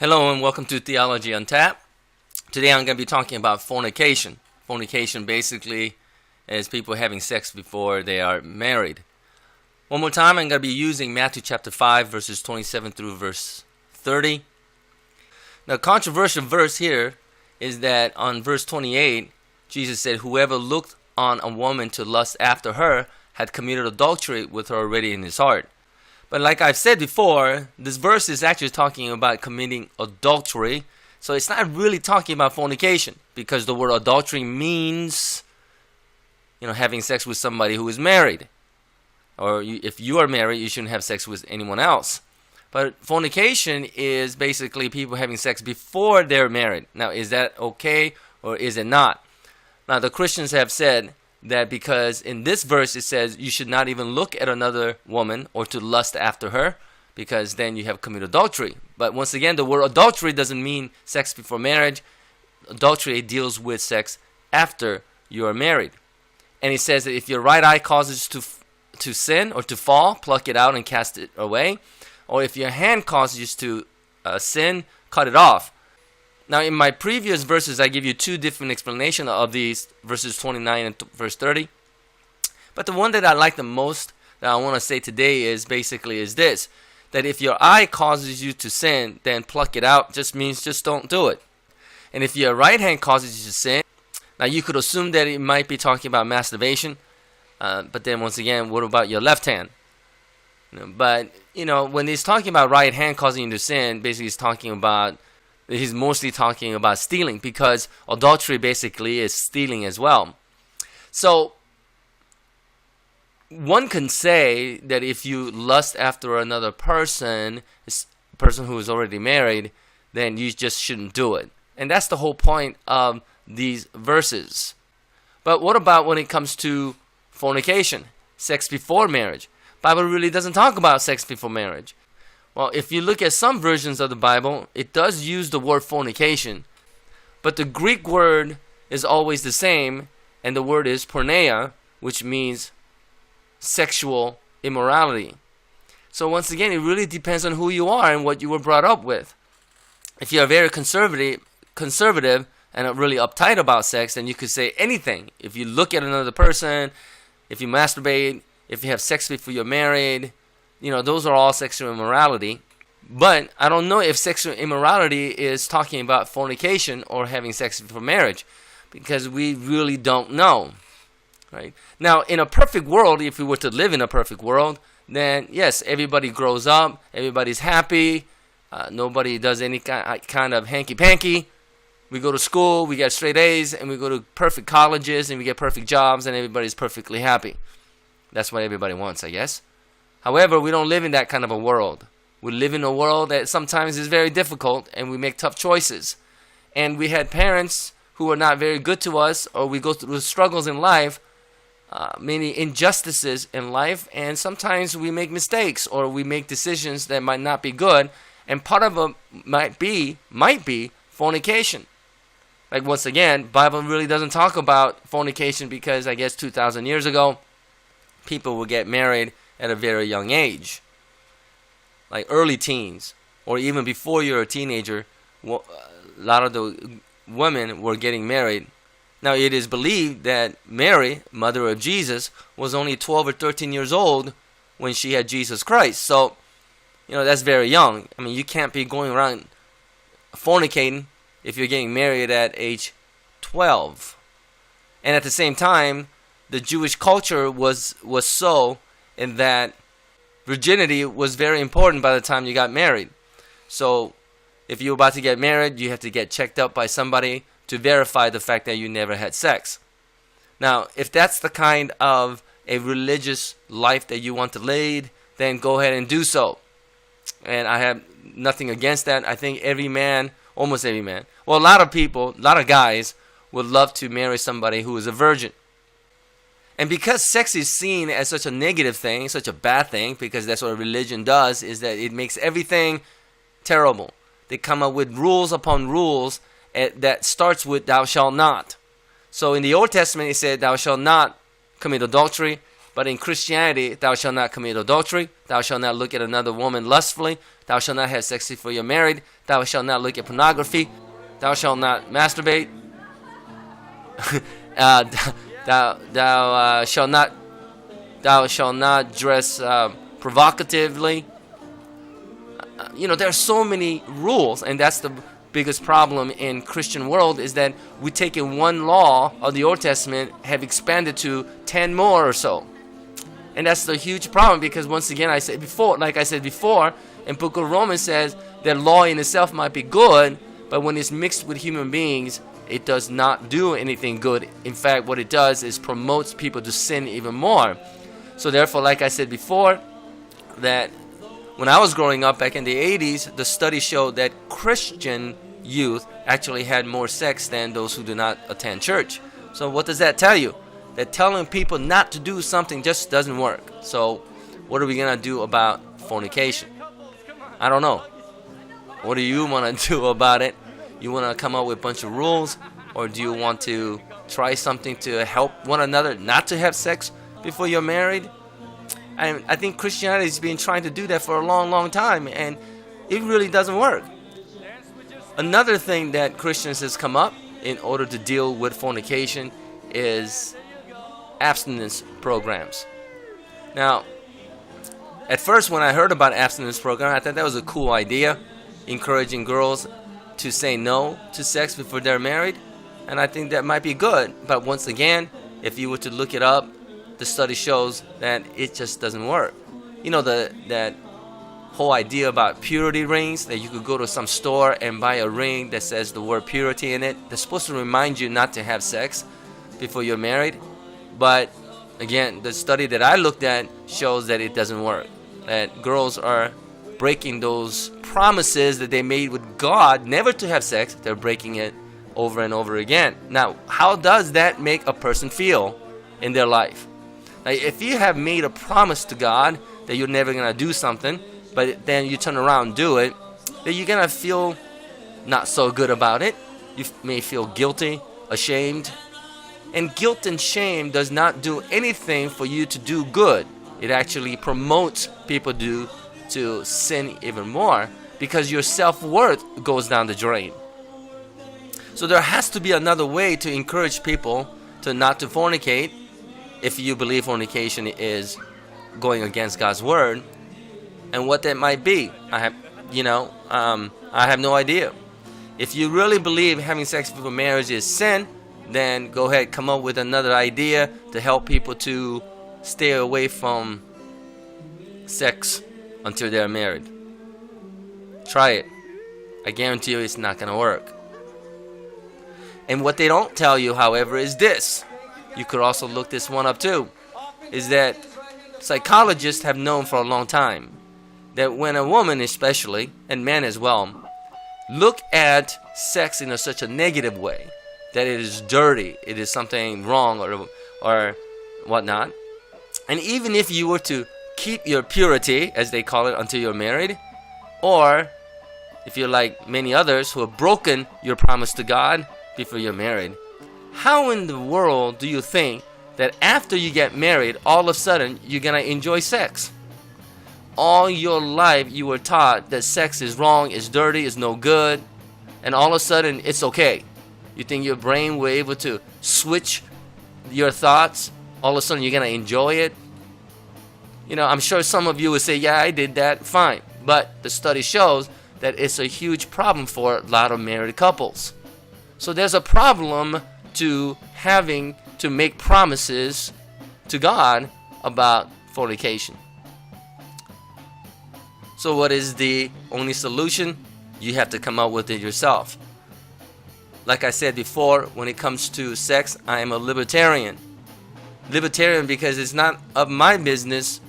Hello and welcome to Theology on Tap. Today I'm going to be talking about fornication. Fornication basically is people having sex before they are married. One more time, I'm going to be using Matthew chapter 5 verses 27 through verse 30. Now, controversial verse here is that on verse 28, Jesus said, "Whoever looked on a woman to lust after her had committed adultery with her already in his heart." But like I've said before, this verse is actually talking about committing adultery. So it's not really talking about fornication, because the word adultery means, having sex with somebody who is married. Or if you are married, you shouldn't have sex with anyone else. But fornication is basically people having sex before they're married. Now, is that okay or is it not? Now, the Christians have said that because in this verse it says you should not even look at another woman or to lust after her, because then you have committed adultery. But once again, the word adultery doesn't mean sex before marriage. Adultery deals with sex after you are married. And it says that if your right eye causes to sin or to fall, pluck it out and cast it away. Or if your hand causes you to sin, cut it off. Now, in my previous verses, I give you two different explanations of these, verses 29 and verse 30. But the one that I like the most that I want to say today is this, that if your eye causes you to sin, then pluck it out. Just means just don't do it. And if your right hand causes you to sin, now you could assume that it might be talking about masturbation. But then once again, what about your left hand? But when he's talking about right hand causing you to sin, basically he's mostly talking about stealing, because adultery basically is stealing as well. So one can say that if you lust after another person, a person who is already married, then you just shouldn't do it. And that's the whole point of these verses. But what about when it comes to fornication, sex before marriage? The Bible really doesn't talk about sex before marriage. Well, if you look at some versions of the Bible, it does use the word fornication. But the Greek word is always the same, and the word is porneia, which means sexual immorality. So once again, it really depends on who you are and what you were brought up with. If you are very conservative and are really uptight about sex, then you could say anything. If you look at another person, if you masturbate, if you have sex before you're married, those are all sexual immorality. But I don't know if sexual immorality is talking about fornication or having sex before marriage, because we really don't know. Right? Now, in a perfect world, if we were to live in a perfect world, then yes, everybody grows up, everybody's happy, nobody does any kind of hanky-panky. We go to school, we get straight A's, and we go to perfect colleges, and we get perfect jobs, and everybody's perfectly happy. That's what everybody wants, I guess. However, we don't live in that kind of a world. We live in a world that sometimes is very difficult, and we make tough choices. And we had parents who are not very good to us, or we go through struggles in life, many injustices in life, and sometimes we make mistakes, or we make decisions that might not be good, and part of it might be fornication. Like, once again, Bible really doesn't talk about fornication, because I guess 2,000 years ago, people would get married at a very young age, like early teens, or even before you're a teenager. A lot of the women were getting married. Now, it is believed that Mary, mother of Jesus, was only 12 or 13 years old when she had Jesus Christ. So, that's very young. I mean, you can't be going around fornicating if you're getting married at age 12. And at the same time, the Jewish culture was so in that virginity was very important by the time you got married. So if you're about to get married, you have to get checked up by somebody to verify the fact that you never had sex. Now, if that's the kind of a religious life that you want to lead, then go ahead and do so. And I have nothing against that. I think every man, almost every man, well, a lot of people, a lot of guys would love to marry somebody who is a virgin. And because sex is seen as such a negative thing, such a bad thing, because that's what religion does, is that it makes everything terrible. They come up with rules upon rules that starts with thou shalt not. So in the Old Testament it said thou shalt not commit adultery. But in Christianity, thou shalt not commit adultery. Thou shalt not look at another woman lustfully. Thou shalt not have sex before you're married. Thou shalt not look at pornography. Thou shalt not masturbate. uh, thou shalt not dress provocatively. There are so many rules, and that's the biggest problem in Christian world, is that we take in one law of the Old Testament, have expanded to 10 more or so. And that's the huge problem, because once again, like I said before, in book of Romans says that law in itself might be good, but when it's mixed with human beings, it does not do anything good. In fact, what it does is promotes people to sin even more. So therefore, like I said before, that when I was growing up back in the 80s, the study showed that Christian youth actually had more sex than those who do not attend church. So what does that tell you? That telling people not to do something just doesn't work. So what are we going to do about fornication? I don't know. What do you want to do about it? You want to come up with a bunch of rules? Or do you want to try something to help one another not to have sex before you're married? I think Christianity has been trying to do that for a long, long time, and it really doesn't work. Another thing that Christians has come up in order to deal with fornication is abstinence programs. Now, at first when I heard about abstinence program, I thought that was a cool idea, encouraging girls to say no to sex before they're married, and I think that might be good. But once again, if you were to look it up, the study shows that it just doesn't work. That whole idea about purity rings, that you could go to some store and buy a ring that says the word purity in it. They're supposed to remind you not to have sex before you're married. But again, the study that I looked at shows that it doesn't work. That girls are breaking those promises that they made with God never to have sex. They're breaking it over and over again. Now, how does that make a person feel in their life? Now, if you have made a promise to God that you're never going to do something, but then you turn around and do it, then you're going to feel not so good about it. You may feel guilty, ashamed. And guilt and shame does not do anything for you to do good. It actually promotes people to sin even more, because your self-worth goes down the drain. So there has to be another way to encourage people to not to fornicate. If you believe fornication is going against God's word, and what that might be, I have no idea. If you really believe having sex before marriage is sin, then go ahead, come up with another idea to help people to stay away from sex until they're married. Try it. I guarantee you it's not going to work. And what they don't tell you, however, is this. You could also look this one up too, is that psychologists have known for a long time that when a woman especially, and men as well, look at sex in such a negative way, that it is dirty, it is something wrong or whatnot, and even if you were to keep your purity, as they call it, until you're married, or if you're like many others who have broken your promise to God before you're married, how in the world do you think that after you get married, all of a sudden you're going to enjoy sex? All your life you were taught that sex is wrong, is dirty, is no good, and all of a sudden it's okay. You think your brain will be able to switch your thoughts? All of a sudden you're going to enjoy it? I'm sure some of you would say, yeah, I did that, fine. But the study shows that it's a huge problem for a lot of married couples. So there's a problem to having to make promises to God about fornication. So what is the only solution? You have to come up with it yourself. Like I said before, when it comes to sex, I am a libertarian. Libertarian because it's not of my business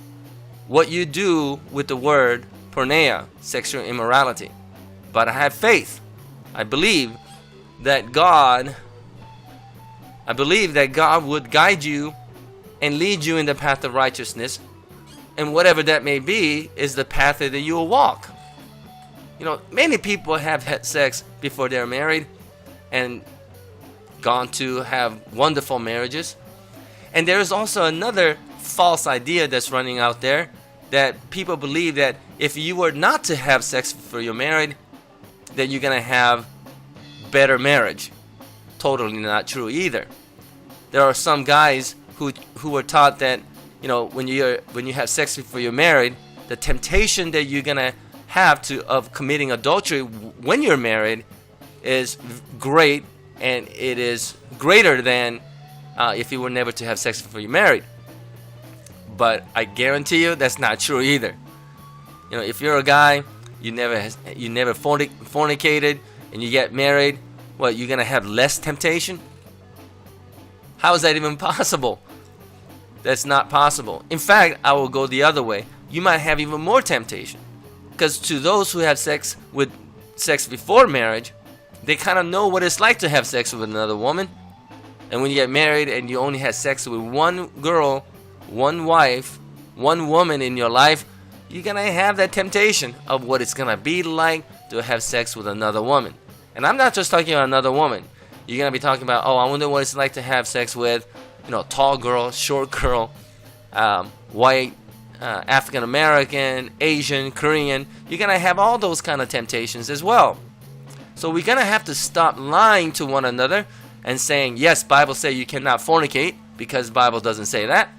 what you do with the word porneia, sexual immorality. But I have faith. I believe that God would guide you and lead you in the path of righteousness, and whatever that may be is the path that you will walk. Many people have had sex before they're married and gone to have wonderful marriages. And there is also another false idea that's running out there, that people believe that if you were not to have sex before you're married, then you're gonna have better marriage. Totally not true either. There are some guys who were taught that, you know, when you have sex before you're married, the temptation that you're gonna have of committing adultery when you're married is great, and it is greater than if you were never to have sex before you're married. But I guarantee you that's not true either. You know, if you're a guy, you never fornicated, and you get married, what, you're gonna have less temptation? How is that even possible? That's not possible. In fact, I will go the other way. You might have even more temptation, because to those who have sex before marriage, they kind of know what it's like to have sex with another woman. And when you get married and you only have sex with one girl, one wife, one woman in your life, you're gonna have that temptation of what it's gonna be like to have sex with another woman. And I'm not just talking about another woman. You're gonna be talking about, oh, I wonder what it's like to have sex with, you know, tall girl, short girl, white, African American, Asian, Korean. You're gonna have all those kind of temptations as well. So we're gonna have to stop lying to one another and saying, yes, Bible says you cannot fornicate, because Bible doesn't say that.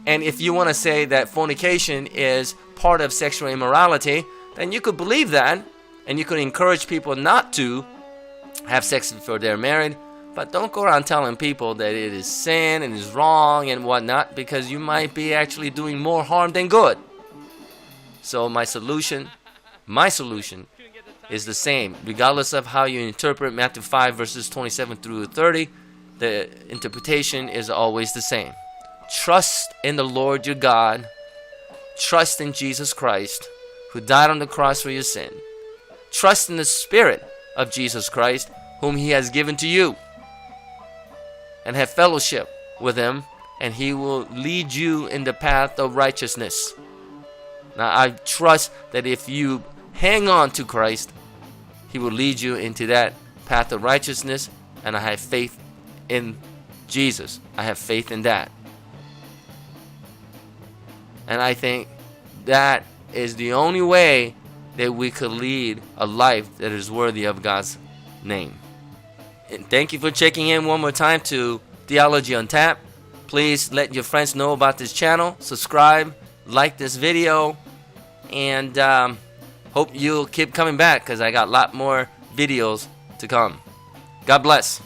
And if you want to say that fornication is part of sexual immorality, then you could believe that, and you could encourage people not to have sex before they're married. But don't go around telling people that it is sin and is wrong and whatnot, because you might be actually doing more harm than good. So my solution is the same. Regardless of how you interpret Matthew 5 verses 27 through 30, the interpretation is always the same. Trust in the Lord your God. Trust in Jesus Christ, who died on the cross for your sin. Trust in the Spirit of Jesus Christ, whom He has given to you. And have fellowship with Him, and He will lead you in the path of righteousness. Now, I trust that if you hang on to Christ, He will lead you into that path of righteousness, and I have faith in Jesus. I have faith in that. And I think that is the only way that we could lead a life that is worthy of God's name. And thank you for checking in one more time to Theology on Tap. Please let your friends know about this channel. Subscribe, like this video, and hope you'll keep coming back, because I got a lot more videos to come. God bless.